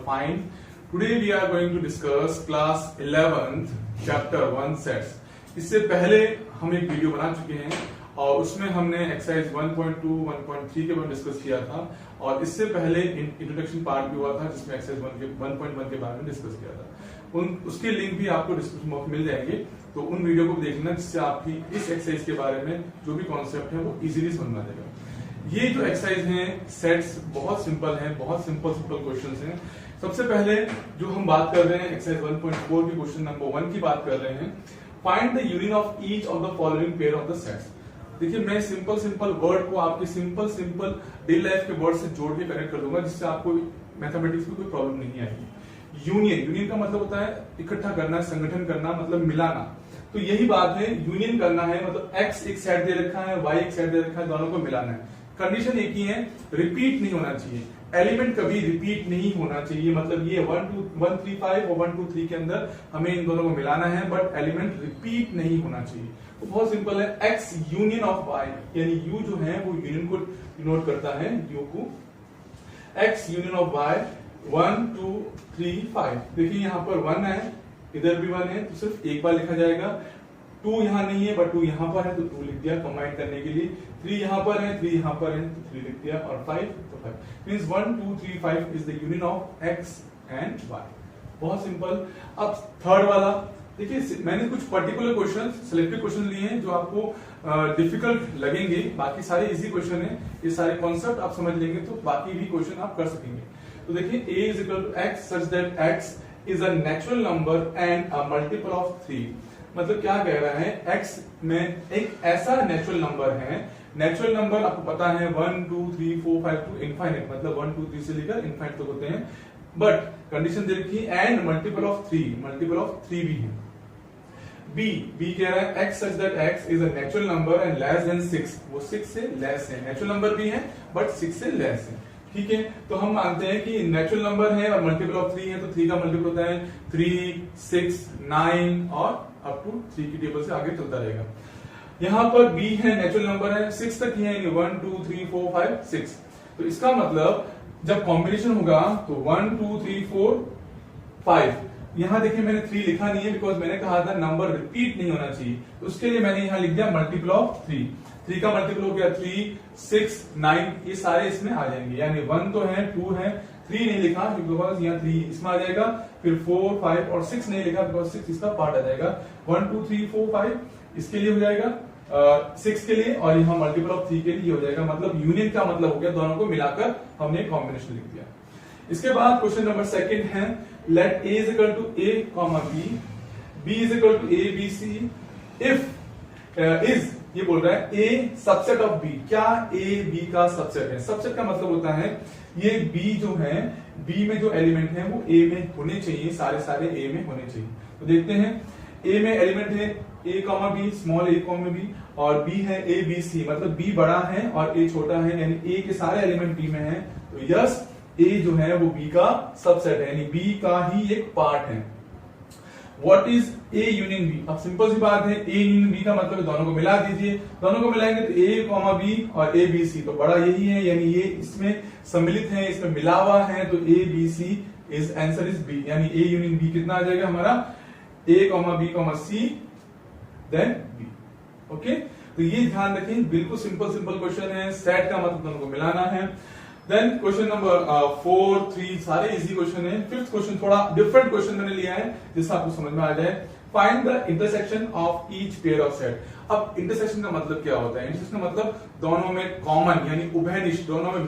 fine. Today we are going to discuss class 11th chapter 1 sets. इससे पहले हम एक वीडियो बना चुके हैं और उसमें हमने एक्सरसाइज 1.2, 1.3 के बारे में डिस्कस किया था और इससे पहले इंट्रोडक्शन पार्ट भी हुआ था जिसमें एक्सरसाइज 1.1 के बारे में डिस्कस किया था। उसके लिंक भी आपको डिस्क्रिप्शन बॉक्स में मिल जाएंगे, तो उन वीडियो को देख लेना जिससे आपकी इस एक्सरसाइज के बारे में जो भी कॉन्सेप्ट है वो इजीली समझ में आ जाएगा। ये जो एक्सरसाइज है सेट्स बहुत सिंपल है, बहुत सिंपल क्वेश्चंस हैं। सबसे पहले जो हम बात कर रहे हैं एक्सरसाइज 1.4 के क्वेश्चन नंबर 1 की बात कर रहे हैं। Find the union of each of the following pair of the sets. देखिए मैं सिंपल वर्ड को आपके सिंपल डेली लाइफ के वर्ड से जोड़ के कनेक्ट कर दूंगा जिससे आपको मैथमेटिक्स में कोई प्रॉब्लम नहीं आएगी। यूनियन का मतलब होता है इकट्ठा करना, संगठन करना, मतलब मिलाना। तो यही बात है, यूनियन करना है मतलब एक्स एक साइड दे रखा है, वाई एक साइड दे रखा है, दोनों को मिलाना है। कंडीशन एक ही है, रिपीट नहीं होना चाहिए, एलिमेंट कभी रिपीट नहीं होना चाहिए। मतलब ये 1 3 5 और 1 2 3 के अंदर हमें इन दोनों को मिलाना है बट एलिमेंट रिपीट नहीं होना चाहिए। तो बहुत सिंपल है, एक्स यूनियन ऑफ वाई, यानी यू जो है वो यूनियन को डिनोट करता है, यू को। X union of y 1 2 3 5। देखिए यहाँ पर 1 है, इधर भी 1 है, तो सिर्फ एक बार लिखा जाएगा। 2 यहाँ नहीं है बट 2 यहाँ पर है तो 2 लिख दिया कंबाइन करने के लिए। 3 यहाँ पर है, 3 यहाँ पर है तो 3 लिख दिया, और 5 तो 5 means 1 2 3 5 is the union of x and y. बहुत सिंपल। अब थर्ड वाला देखिए, मैंने कुछ पर्टिकुलर क्वेश्चन, सिलेक्टेड क्वेश्चन लिए हैं जो आपको डिफिकल्ट लगेंगे, बाकी सारे इजी क्वेश्चन हैं। ये सारे कॉन्सेप्ट आप समझ लेंगे तो बाकी भी क्वेश्चन आप कर सकेंगे। तो देखिए a is equal to x such that x is a natural number and a multiple of 3। मतलब क्या कह रहा है, x में एक ऐसा नेचुरल नंबर है, नेचुरल नंबर आपको पता है 1 2 3 4 5 टू इनफाइनाइट, मतलब 1 2 3 से लेकर इनफाइनाइट तक होते हैं। बट कंडीशन दे रखी and multiple of 3, multiple of 3 भी है। बी कह रहा है x such that x is a natural number and less than 6, वो 6 से लेस है, नेचुरल नंबर भी है बट 6 से लेस है। ठीक है, तो हम मानते हैं कि नेचुरल नंबर है और मल्टीपल ऑफ 3 है, तो 3 का मल्टीपल होता है 3 6 9 और अप टू 3 की टेबल से आगे चलता रहेगा। यहां पर b है, नेचुरल नंबर है, 6 तक ही है, 1 2 3 4 5 6। तो इसका मतलब जब कॉम्बिनेशन होगा तो 1 2 3 4 5। यहां देखिए मैंने 3 लिखा नहीं है बिकॉज मैंने कहा था नंबर रिपीट नहीं होना चाहिए, तो उसके लिए मैंने यहां लिख दिया मल्टीपल ऑफ 3। 3 का मल्टीपल हो गया 3 6 9, ये सारे इसमें आ जाएंगे। यानी 1 तो है, 2 है, 3 नहीं लिखा बिकॉज यहाँ 3 इसमें आ जाएगा, फिर 4 5 और 6 नहीं लिखा बिकॉज 6 इसका पार्ट आ जाएगा। 1 2 3 4 5 इसके लिए हो जाएगा 6 के लिए, और यहाँ मल्टीपल ऑफ 3 के लिए हो जाएगा। मतलब यूनियन का मतलब हो गया दोनों को मिलाकर हमने कॉम्बिनेशन लिख दिया। इसके बाद क्वेश्चन नंबर 2 है, let a is equal to a comma b, b is equal to a b c if is, ये बोल रहा है a सबसेट ऑफ b। क्या a b का सबसेट है? सबसेट का मतलब होता है ये b जो है, b में जो एलिमेंट है वो a में होने चाहिए, सारे a में होने चाहिए। तो देखते हैं, a में एलिमेंट है a comma b, small a comma b, और b है a b c, मतलब b बड़ा है और a छोटा है, यानी a के सारे एलिमेंट b में है। तो यस, a जो है वो b का सबसेट है, यानी b का ही एक पार्ट है। What is a union b? अब सिंपल सी बात है, a यूनियन b का मतलब दोनों को मिला दीजिए, दोनों को मिलाएंगे तो a कॉमा b और a b c, तो बड़ा यही है, यानी ये इसमें सम्मिलित है, इसमें मिला हुआ है, तो a b c is answer is b। यानी a यूनियन b कितना आ जाएगा हमारा, a comma b comma c then b। Okay, तो ये ध्यान रखें, बिल्कुल सिंपल क्वेश्चन है। सेट का मतलब दोनों को मिलाना है। देन क्वेश्चन नंबर 4 3 सारे इजी क्वेश्चन है। 5th क्वेश्चन थोड़ा डिफरेंट क्वेश्चन मैंने लिया है जिससे आपको समझ में आ जाए। Find the intersection of each pair of set. अब इंटरसेक्शन का मतलब क्या होता है? इंटरसेक्शन का मतलब दोनों में कॉमन यानी उभयनिष्ठ, दोनों में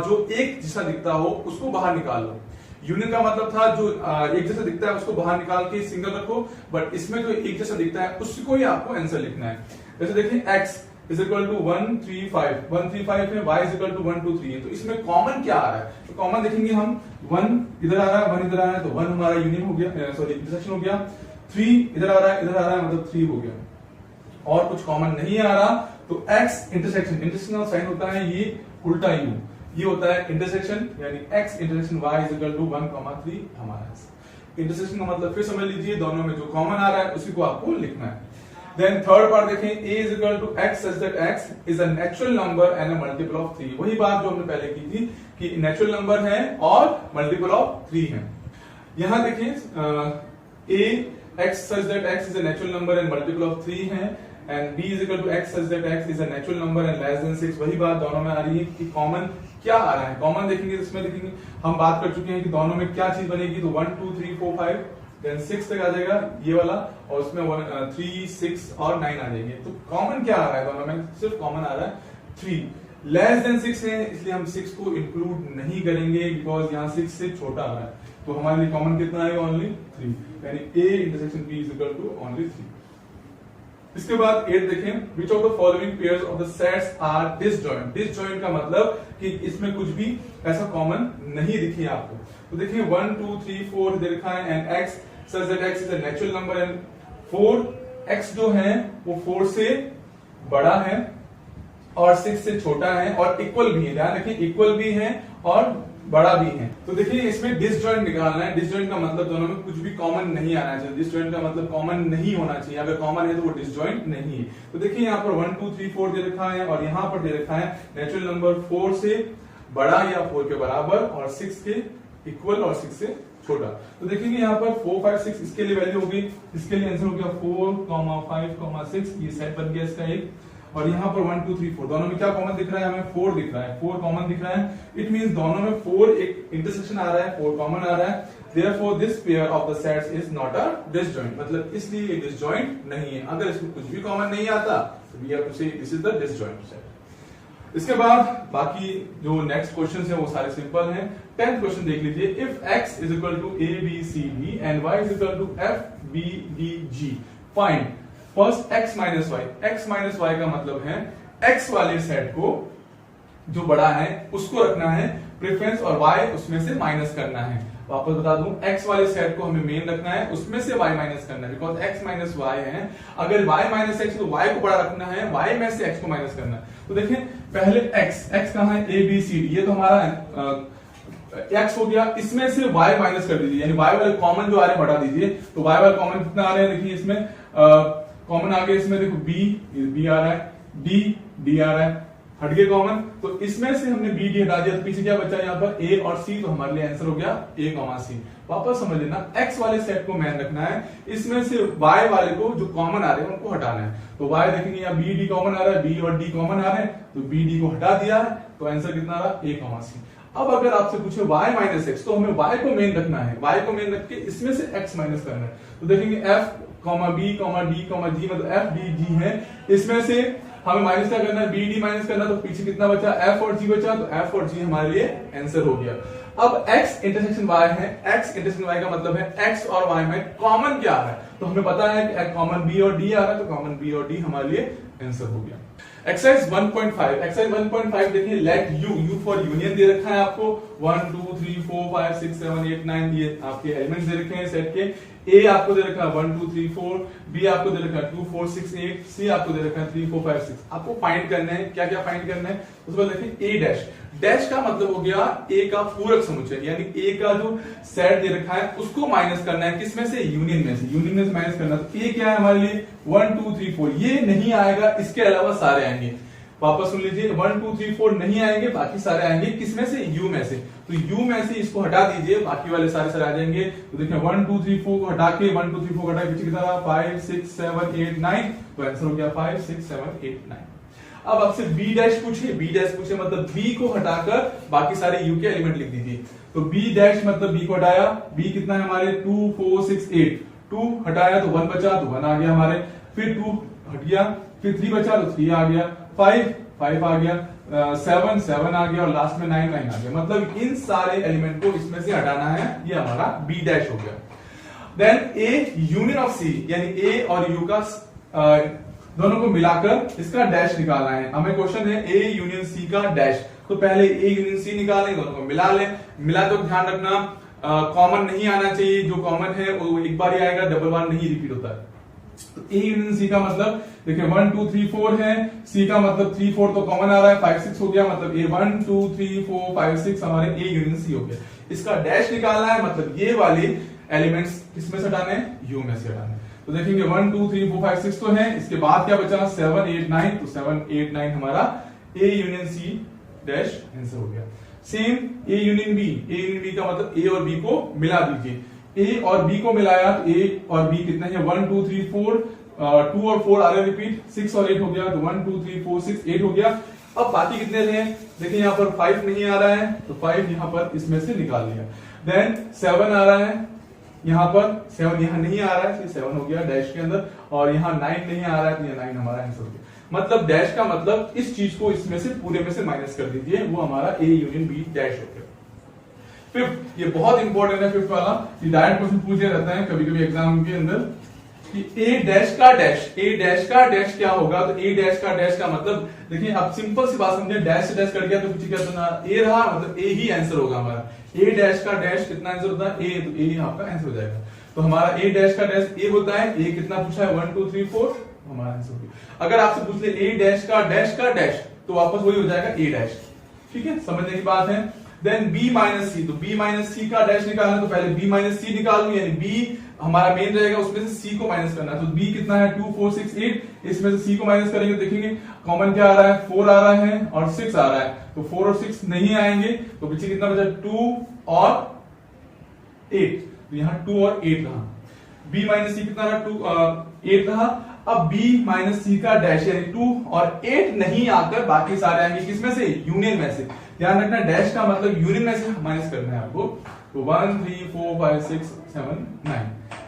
जो एक जैसा दिखता हो उसको बाहर निकाल लो। यूनियन का मतलब था जो एक जैसा दिखता है उसको बाहर निकाल के सिंगल रखो, बट इसमें जो एक जैसा दिखता है उसको ही आपको आंसर लिखना है। जैसे देखिए x इज इक्वल टू 1 3 5, 1 3 5 है, y इज इक्वल टू 1 2 3 है। तो इसमें कॉमन क्या आ रहा है? तो कॉमन देखेंगे हम, 1 इधर आ रहा है, 1 इधर आ रहा है, तो 1 हमारा यूनियन हो गया, सॉरी इंटरसेक्शन हो गया। 3 इधर आ रहा है, इधर आ रहा है, मतलब 3 हो गया। और कुछ कॉमन नहीं आ रहा तो x इंटरसेक्शन, इंटरसेक्शन का साइन होता है ये उल्टा u, ये होता है इंटरसेक्शन, यानी x intersection y is equal to 1 3 हमारा। इंटरसेक्शन का मतलब फिर समझ लीजिए, दोनों में जो कॉमन आ रहा है उसी को आपको लिखना है। देन थर्ड पार्ट देखें, a is equal to x such that x is a natural number and a multiple of 3। वही बात जो हमने पहले की थी कि नेचुरल नंबर है और मल्टीपल ऑफ 3 है। यहां देखिए a x such that x is a natural number and multiple of 3 है, and b is equal to x such that x is a natural number and less than 6। वही बात दोनों में आ रही है कि कॉमन क्या आ रहा है। कॉमन देखेंगे इसमें देखेंगे हम बात कर चुके हैं कि दोनों में क्या चीज बनेगी, तो 1 2 3 4 5 देन 6 तक आ जाएगा ये वाला, और उसमें 1 3 6 और 9 आ जाएंगे। तो कॉमन क्या आ रहा है दोनों में, सिर्फ कॉमन आ रहा है 3। लेस देन 6 है इसलिए हम 6 को इंक्लूड नहीं करेंगे बिकॉज यहाँ 6 से छोटा आ रहा है, तो हमारे लिए कॉमन कितना आएगा, ओनली 3, यानी a intersection b is equal to only 3। इसके बाद 8 देखें, which of the following pairs of the sets are disjoint. Disjoint का मतलब कि इसमें कुछ भी ऐसा कॉमन नहीं दिखी आपको। तो देखिए 1 2 3 4 दे रखा है, and x such that x is a natural number and 4x जो है वो 4 से बड़ा है और 6 से छोटा है और इक्वल भी है। ध्यान रखिए इक्वल भी है और बड़ा भी है। तो देखिए इसमें डिसजॉइंट निकालना है। डिसजॉइंट का मतलब दोनों में कुछ भी कॉमन नहीं आना चाहिए। डिसजॉइंट का मतलब कॉमन नहीं होना चाहिए, अगर कॉमन है तो वो डिसजॉइंट नहीं है। तो देखिए यहाँ पर 1 2 3 4 दे रखा है और यहाँ पर दे रखा है नेचुरल नंबर 4 से बड़ा या 4 के बराबर और 6 के इक्वल और 6 से छोटा। तो देखेंगे यहाँ पर 4 5 6 इसके लिए वैल्यू होगी, इसके लिए आंसर हो गया 4 5 6, ये सेट बन गया इसका एक। और यहाँ पर 1 2 3 4 दोनों में क्या कॉमन दिख रहा है, हमें 4 दिख रहा है, 4 कॉमन दिख रहा है। इट मींस दोनों में 4 एक इंटरसेक्शन आ रहा है, 4 कॉमन आ रहा है। Therefore this pair of the sets is not a disjoint, मतलब इसलिए ये disjoint नहीं है। अगर इसमें कुछ भी कॉमन नहीं आता तो we have to say this is the disjoint set। इसके बाद बाकी जो नेक्स्ट क्वेश्चन है वो सारे सिंपल हैं। 10th क्वेश्चन देख लीजिए, if x is equal to a b c d and y is equal to f b d g, find first x minus y। x minus y का मतलब है x वाले सेट को जो बड़ा है उसको रखना है प्रेफरेंस और y उसमें से माइनस करना है। वापस बता दूं, x वाले सेट को हमें मेन रखना है, उसमें से y माइनस करना है, बिकॉज x माइनस y है। अगर y माइनस x तो y को बड़ा रखना है, y में से x को माइनस करना है। तो देखिए पहले x कहां है, a b c d, ये तो हमारा x हो गया, इसमें से y माइनस कर दीजिए, यानी y वाले कॉमन जो आ रहे हैं हटा दीजिए। तो y वाले कॉमन कितना आ रहे हैं, देखिए इसमें कॉमन आ गया, इसमें देखो b आ रहा है, d आ रहा है, हट गए कॉमन। तो इसमें से हमने b d हटा दिया, तो पीछे क्या बचा यहाँ पर a और c, तो हमारे लिए आंसर हो गया a, c। वापस समझ लेना, x वाले सेट को मैन रखना है, इसमें से y वाले को जो कॉमन आ रहे हैं उनको हटाना है। तो y देखेंगे यहाँ b d कॉमन आ रहा है, b और d कॉमन आ रहे हैं, तो b d को हटा दिया है, तो आंसर कितना आ रहा है a, c। अब अगर आपसे पूछे y माइनस एक्स, तो हमें y को मेन रखना है, y को मेन रख के इसमें से x माइनस करना है। तो देखेंगे f, b, d, g, मतलब f, d, g है, इसमें से हमें माइनस क्या करना है, b, d माइनस करना, तो पीछे कितना बचा, f और g बचा, तो f और g हमारे लिए आंसर हो गया। अब x इंटरसेक्शन y है, x इंटरसेक्शन y का मतलब है x और y में कॉमन क्या है, तो हमें पता है कि कॉमन b और d आ रहा है, तो कॉमन b और d हमारे लिए आंसर हो गया। एक्सरसाइज 1.5, एक्सरसाइज 1.5 देखिए, लेट u फॉर यूनियन दे रखा है आपको, 1 2 3 4 5 6 7 8 9 ये आपके एलिमेंट्स दे रखे हैं सेट के। a आपको दे रखा है 1 2 3 4, b आपको दे रखा है 2 4 6 8, c आपको दे रखा है 3 4 5 6। आपको फाइंड करना है, क्या क्या फाइंड करना है, उसके बाद देखिए a डैश। डैश का मतलब हो गया a का पूरक समुच्चय, यानी a का जो सेट दे रखा है उसको माइनस करना है, किसमें से, यूनियन में से, यूनियन में से माइनस करना। तो a क्या है हमारे लिए 1 2 3 4, ये नहीं आएगा, इसके अलावा सारे आएंगे। वापस सुन लीजिए, 1 2 3 4 नहीं आएंगे, बाकी सारे आएंगे किसमें से, u में से। तो u में से इसको हटा दीजिए, बाकी वाले सारे आ जाएंगे। तो देखिए 1 2 3 4 को हटा के 1 2 3 4 हटा के पीछे कितना रहा, 5 6 7 8 9, तो आंसर हो गया 5 6 7 8 9। अब आपसे b डैश पूछे, b डैश पूछे मतलब b को हटाकर बाकी सारे u के एलिमेंट लिख दीजिए। तो b डैश मतलब b को हटाया, b कितना है हमारे 2 4 6 8, 2 हटाया तो 1 बचा, तो 1 आ गया हमारे, फिर 2 हट गया, फिर 3 बचा तो 3 आ गया, 5 आ गया, 7 आ गया और लास्ट में 9 आ गया। मतलब इन सारे एलिमेंट को इसमें से हटाना है, ये हमारा b डैश हो गया। Then a union of c, यानी a और u का दोनों को मिलाकर इसका डैश निकालना है। हमें क्वेश्चन है a यूनियन c का डैश, तो पहले a यूनियन c निकालें, दोनों को मिला लें। मिला तो ध्यान रखना कॉमन नहीं आना चाहिए, जो कॉमन है वो एक बार ही आएगा, डबल बार नहीं रिपीट होता है। तो a यूनियन c का मतलब देखिए 1 2 3 4 है, c का मतलब 3 4 तो कॉमन आ रहा है, 5 6 हो गया, मतलब a 1 2 3 4 5 6 हमारे a यूनियन c हो गया। इसका डैश निकालना है, मतलब ये वाले एलिमेंट्स किसमें से हटाने हैं, u में से हटाने। तो देखेंगे 1 2 3 4 5 6 तो है, इसके बाद क्या बचा 7 8 9, तो 7 8 9 हमारा A union C dash answer हो गया। Same A union B, A union B का मतलब ए और बी को मिला दीजिए, ए और बी को मिलाया तो ए और बी कितने हैं 1 2 3 4, 2 और 4 आ रहे रिपीट, 6 और 8 हो गया, तो 1 2 3 4 6 8 हो गया। अब बाकी कितने रहे, देखिए यहाँ पर 5 नहीं आ रहा है, तो 5 यहाँ पर इसमें से निकाल लिया। देन 7 आ रहा है, यहाँ पर 7 यहाँ नहीं आ रहा है, 7 हो गया डैश के अंदर, और यहाँ 9 नहीं आ रहा है, तो ये 9 हमारा आंसर हो गया। मतलब डैश का मतलब इस चीज को इसमें से पूरे में से माइनस कर दीजिए, वो हमारा ए यूनियन बी डैश हो गया। फिफ्थ, ये बहुत इंपॉर्टेंट है फिफ्थ वाला, ये डायरेक्ट क्वेश्चन पूछे जाता है कभी कभी एग्जाम के अंदर कि ए डैश का डैश, ए डैश का डैश क्या होगा, तो ए डैश का डैश का मतलब देखिए अब सिंपल सी बात समझे, डैश से डैश कट गया तो पीछे क्या था ए रहा, मतलब ए ही आंसर होगा हमारा। ए डैश का डैश कितना आंसर होता है ए, तो ए आपका आंसर हो जाएगा। तो हमारा ए डैश का डैश ए होता है, ए कितना पूछा है 1 2 3 4, हमारा आंसर हो गया। अगर आपसे पूछ ले ए डैश का डैश तो वापस वही हो जाएगा ए डैश, ठीक है, समझने की बात है। देन बी माइनस सी, तो बी माइनस सी का डैश निकालना, तो पहले बी माइनस सी निकाल लूं, यानी बी हमारा मेन रहेगा, उसमें से सी को माइनस करना है। तो बी कितना है 2 4 6 8, इसमें से सी को माइनस करेंगे, देखेंगे कॉमन क्या आ रहा है 4 आ रहा है और 6 आ रहा है, तो 4 और 6 नहीं आएंगे, तो पीछे कितना बचा 2 और 8, तो यहाँ 2 और 8 रहा। बी माइनस सी कितना रहा 8 रहा। अब b माइनस सी का डैश यानी 2 और 8 नहीं आकर बाकी सारे आएंगे किसमें से, यूनियन में से। ध्यान रखना डैश का मतलब यूनियन में से माइनस करना है आपको। तो 1 3 4 5 6 7 9,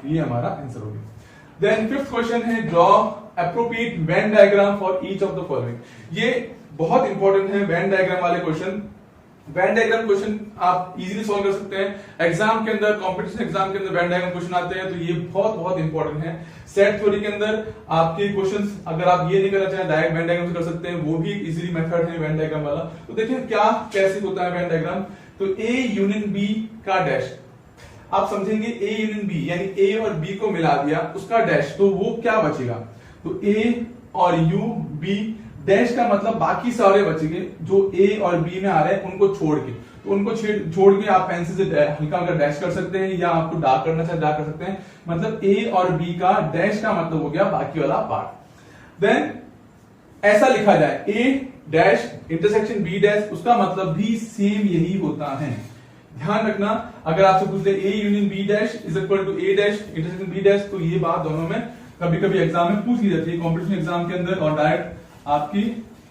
ये हमारा आंसर हो गया। देन फिफ्थ क्वेश्चन है draw appropriate Venn diagram for each of the following. ये बहुत इंपॉर्टेंट है वेन डायग्राम वाले क्वेश्चन। वेन डायग्राम क्वेश्चन आप इजीली सॉल्व कर सकते हैं एग्जाम के अंदर, कंपटीशन एग्जाम के अंदर वेन डायग्राम क्वेश्चन आते हैं, तो ये बहुत बहुत इंपॉर्टेंट है। सेट थ्योरी के अंदर आपके क्वेश्चंस अगर आप ये नहीं करना चाहें डायरेक्ट वेन डायग्राम से कर सकते हैं, वो भी एक इजीली मेथड है वेन डायग्राम वाला। तो देखिए क्या कैसे होता है वेन डायग्राम। तो ए यूनियन बी का डैश, आप समझेंगे ए यूनियन बी यानी ए और बी को मिला दिया उसका डैश, तो वो क्या बचेगा, तो ए और यू बी डैश का मतलब बाकी सारे बचेंगे जो ए और बी में आ रहे हैं उनको छोड़ के, तो उनको छोड़ के आप पेंसिल से हल्का हल्का डैश कर सकते हैं, या आपको डार्क करना चाहे डार्क कर सकते हैं। मतलब ए और बी का डैश का मतलब हो गया बाकी वाला पार्ट। देन ऐसा लिखा जाए ए डैश इंटरसेक्शन बी डैश, उसका मतलब भी सेम यही होता है। ध्यान रखना अगर आपसे पूछते A union B dash is equal to A dash intersection B dash, तो ये बात दोनों में कभी कभी एग्जाम में पूछ ली जाती है, कॉम्पिटिशन एग्जाम के अंदर, और डायरेक्ट आपकी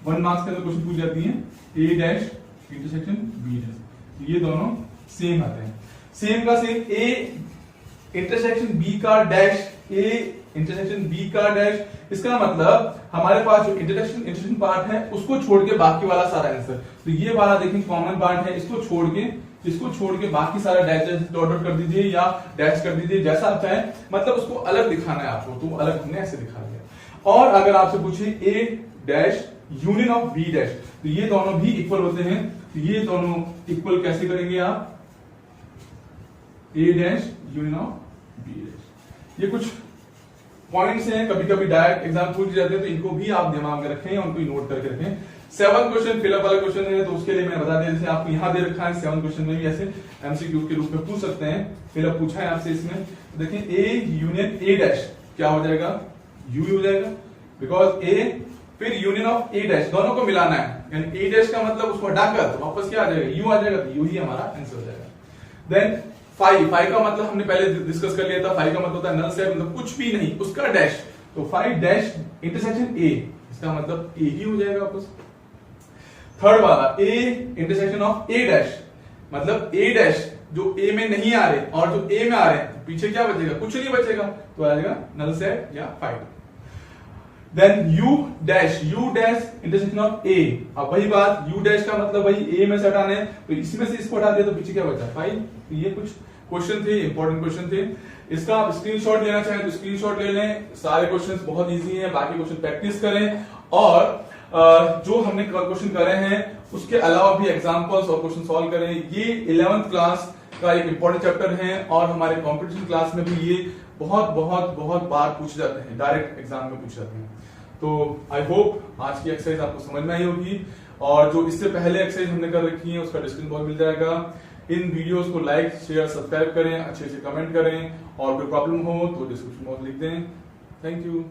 1 मार्क्स के अंदर क्वेश्चन पूछ जाती है ए डैश इंटरसेक्शन बी डैश, ये दोनों सेम आते हैं। सेम का सेम ए इंटरसेक्शन बी का डैश, ए इंटरसेक्शन बी का डैश, इसका मतलब हमारे पास जो इंटरसेक्शन पार्ट है उसको छोड़ के बाकी वाला सारा आंसर, तो ये वाला देखिए कॉमन पार्ट है, इसको छोड़ के बाकी सारा डैश डॉट डॉट कर दीजिए या डैश कर दीजिए जैसा आप चाहें, मतलब उसको अलग दिखाना है आपको, तो अलग हमने ऐसे दिखा दिया। और अगर आपसे पूछे A dash union of B dash, तो ये दोनों भी इक्वल होते हैं, तो ये दोनों इक्वल कैसे करेंगे आप, A dash union of B dash. ये कुछ पॉइंट्स हैं, कभी कभी डायरेक्ट एग्जाम पूछ जाते हैं, तो इनको भी आप दिमाग में रखें, उनको नोट करके रखें। 7 क्वेश्चन फिलअप वाला क्वेश्चन है, तो उसके लिए मैंने बता दिया, जैसे आपको यहां दे रखा है 7 क्वेश्चन में भी ऐसे एमसीक्यू के रूप में पूछ सकते हैं। फिलअप पूछा है आपसे इसमें, तो देखिए ए यूनियन ए डैश क्या हो जाएगा, यू हो जाएगा, बिकॉज ए फिर यूनियन ऑफ ए डैश दोनों को मिलाना है, यानी ए डैश का मतलब उसको हटाकर तो वापस क्या आ जाएगा, यू आ जाएगा, तो यू ही हमारा आंसर हो जाएगा। देन 5 का मतलब हमने पहले डिस्कस कर लिया था, 5 का मतलब होता है नल सेट, मतलब कुछ भी नहीं उसका डैश, तो 5 डैश इंटरसेक्शन ए, इसका मतलब ए ही हो जाएगा वापस। थर्ड वाला A intersection of A dash, मतलब ए डैश जो ए में नहीं आ रहे और जो ए में आ रहे हैं, पीछे क्या बचेगा, कुछ नहीं बचेगा, तो आ जाएगा नल सेट या 5। Then U dash intersection of A, अब वही बात यू डैश का मतलब वही ए में से हटाना है, तो इसमें से इसको हटा दिया तो पीछे क्या बचा 5। तो ये कुछ क्वेश्चन थे, इंपॉर्टेंट क्वेश्चन थे, इसका आप स्क्रीनशॉट लेना चाहें तो स्क्रीनशॉट ले लें। सारे क्वेश्चंस बहुत इजी हैं, बाकी क्वेश्चन प्रैक्टिस करें, और जो हमने क्वेश्चन करे हैं उसके अलावा भी एग्जांपल्स और क्वेश्चन सॉल्व करें। ये 11th क्लास का एक इंपॉर्टेंट चैप्टर है, और हमारे कॉम्पिटिशन क्लास में भी ये बहुत बार पूछे जाते हैं, डायरेक्ट एग्जाम में पूछे जाते हैं। तो आई होप आज की एक्सरसाइज आपको समझ में आई होगी, और जो इससे पहले एक्सरसाइज हमने कर रखी है उसका डिस्क्रिप्शन बॉक्स मिल जाएगा, इन वीडियोस को लाइक शेयर सब्सक्राइब करें, अच्छे से कमेंट करें और कोई प्रॉब्लम हो तो डिस्क्रिप्शन बॉक्स लिख दें। Thank you.